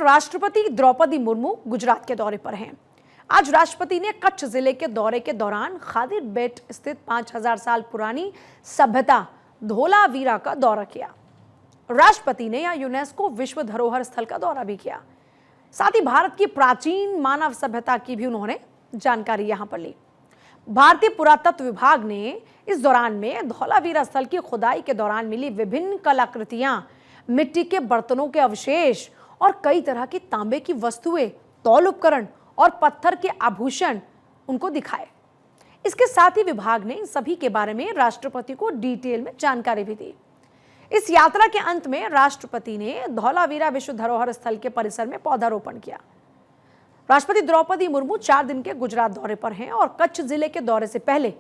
राष्ट्रपति द्रौपदी मुर्मू गुजरात के दौरे पर हैं। आज राष्ट्रपति ने कच्छ जिले के दौरे के दौरान खादिर बेट स्थित 5000 साल पुरानी सभ्यता धोलावीरा का दौरा किया। राष्ट्रपति ने यहाँ यूनेस्को विश्व धरोहर स्थल का दौरा भी किया। साथ ही भारत की प्राचीन मानव सभ्यता की भी उन्होंने जानकारी यहां पर ली। भारतीय पुरातत्व विभाग ने इस दौरान में धौलावीरा स्थल की खुदाई के दौरान मिली विभिन्न कलाकृतियां, मिट्टी के बर्तनों के अवशेष और कई तरह की तांबे की वस्तुएं, तौल उपकरण और पत्थर के आभूषण उनको दिखाए। इसके साथ ही विभाग ने इन सभी के बारे में राष्ट्रपति को डिटेल में जानकारी भी दी। इस यात्रा के अंत में राष्ट्रपति ने धौलावीरा विश्व धरोहर स्थल के परिसर में पौधारोपण किया। राष्ट्रपति द्रौपदी मुर्मू 4 दिन के गुजरात दौरे पर हैं और कच्छ जिले के दौरे से पहले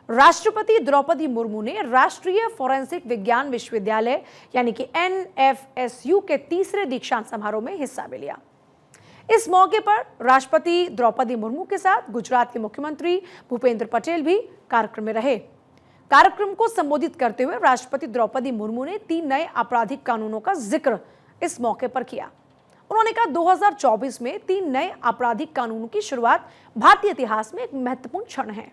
राष्ट्रपति द्रौपदी मुर्मू ने राष्ट्रीय फोरेंसिक विज्ञान विश्वविद्यालय यानी कि NFSU के 3रे दीक्षांत समारोह में हिस्सा भी लिया। इस मौके पर राष्ट्रपति द्रौपदी मुर्मू के साथ गुजरात के मुख्यमंत्री भूपेंद्र पटेल भी कार्यक्रम में रहे। कार्यक्रम को संबोधित करते हुए राष्ट्रपति द्रौपदी मुर्मू ने 3 नए आपराधिक कानूनों का जिक्र इस मौके पर किया। उन्होंने कहा 2024 में 3 नए आपराधिक कानूनों की शुरुआत भारतीय इतिहास में एक महत्वपूर्ण क्षण है।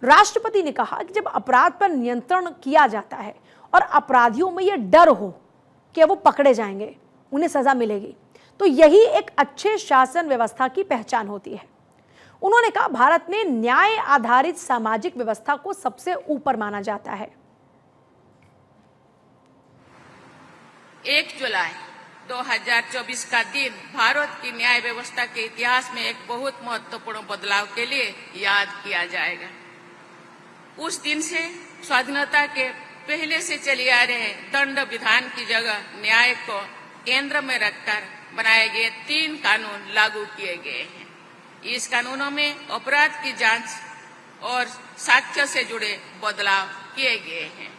राष्ट्रपति ने कहा कि जब अपराध पर नियंत्रण किया जाता है और अपराधियों में यह डर हो कि वो पकड़े जाएंगे, उन्हें सजा मिलेगी, तो यही एक अच्छे शासन व्यवस्था की पहचान होती है। उन्होंने कहा भारत में न्याय आधारित सामाजिक व्यवस्था को सबसे ऊपर माना जाता है। 1 जुलाई 2024 का दिन भारत की न्याय व्यवस्था के इतिहास में एक बहुत महत्वपूर्ण बदलाव के लिए याद किया जाएगा। उस दिन से स्वाधीनता के पहले से चले आ रहे दंड विधान की जगह न्याय को केंद्र में रखकर बनाए गए 3 कानून लागू किए गए हैं। इस कानूनों में अपराध की जांच और साक्ष्य से जुड़े बदलाव किए गए हैं।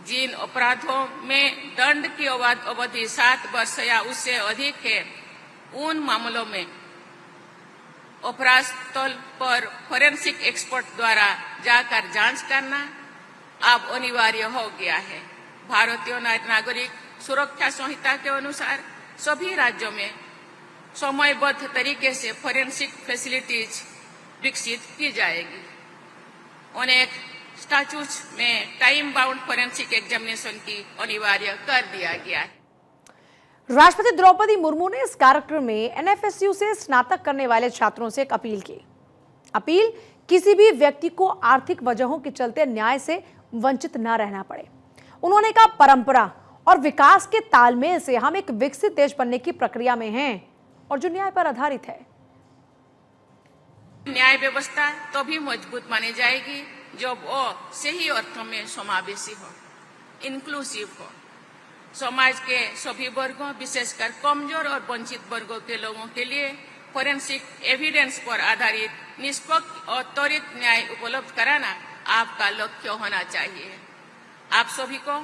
जिन अपराधों में दंड की अवधि 7 वर्ष या उससे अधिक है, उन मामलों में अपराध स्थल पर फोरेंसिक एक्सपर्ट द्वारा जाकर जांच करना अब अनिवार्य हो गया है। भारतीय नागरिक सुरक्षा संहिता के अनुसार सभी राज्यों में समयबद्ध तरीके से फोरेंसिक फैसिलिटीज विकसित की जाएगी। अनेक स्टैट्यूट्स में टाइम बाउंड फोरेंसिक एग्जामिनेशन की अनिवार्य कर दिया गया है। राष्ट्रपति द्रौपदी मुर्मू ने इस कार्यक्रम में NFSU से स्नातक करने वाले छात्रों से एक अपील की। अपील किसी भी व्यक्ति को आर्थिक वजहों के चलते न्याय से वंचित न रहना पड़े। उन्होंने कहा परंपरा और विकास के तालमेल से हम एक विकसित देश बनने की प्रक्रिया में हैं और जो न्याय पर आधारित है। न्याय व्यवस्था तभी मजबूत मानी जाएगी जब वो सही अर्थों में समावेशी हो, इंक्लूसिव हो। समाज के सभी वर्गों, विशेषकर कमजोर और वंचित वर्गों के लोगों के लिए फोरेंसिक एविडेंस पर आधारित निष्पक्ष और त्वरित न्याय उपलब्ध कराना आपका लक्ष्य होना चाहिए। आप सभी को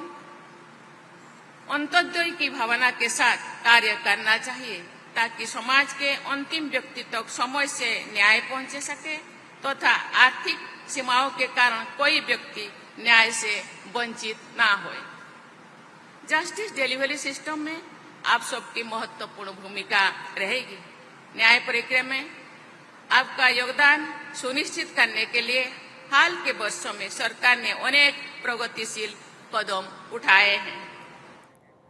अंत्योदय की भावना के साथ कार्य करना चाहिए ताकि समाज के अंतिम व्यक्ति तक समय से न्याय पहुंचे सके तथा आर्थिक सीमाओं के कारण कोई व्यक्ति न्याय से वंचित ना हो। जस्टिस डिलीवरी सिस्टम में आप सबकी महत्वपूर्ण भूमिका रहेगी। न्याय प्रक्रिया में आपका योगदान सुनिश्चित करने के लिए हाल के वर्षों में सरकार ने अनेक प्रगतिशील कदम उठाए हैं।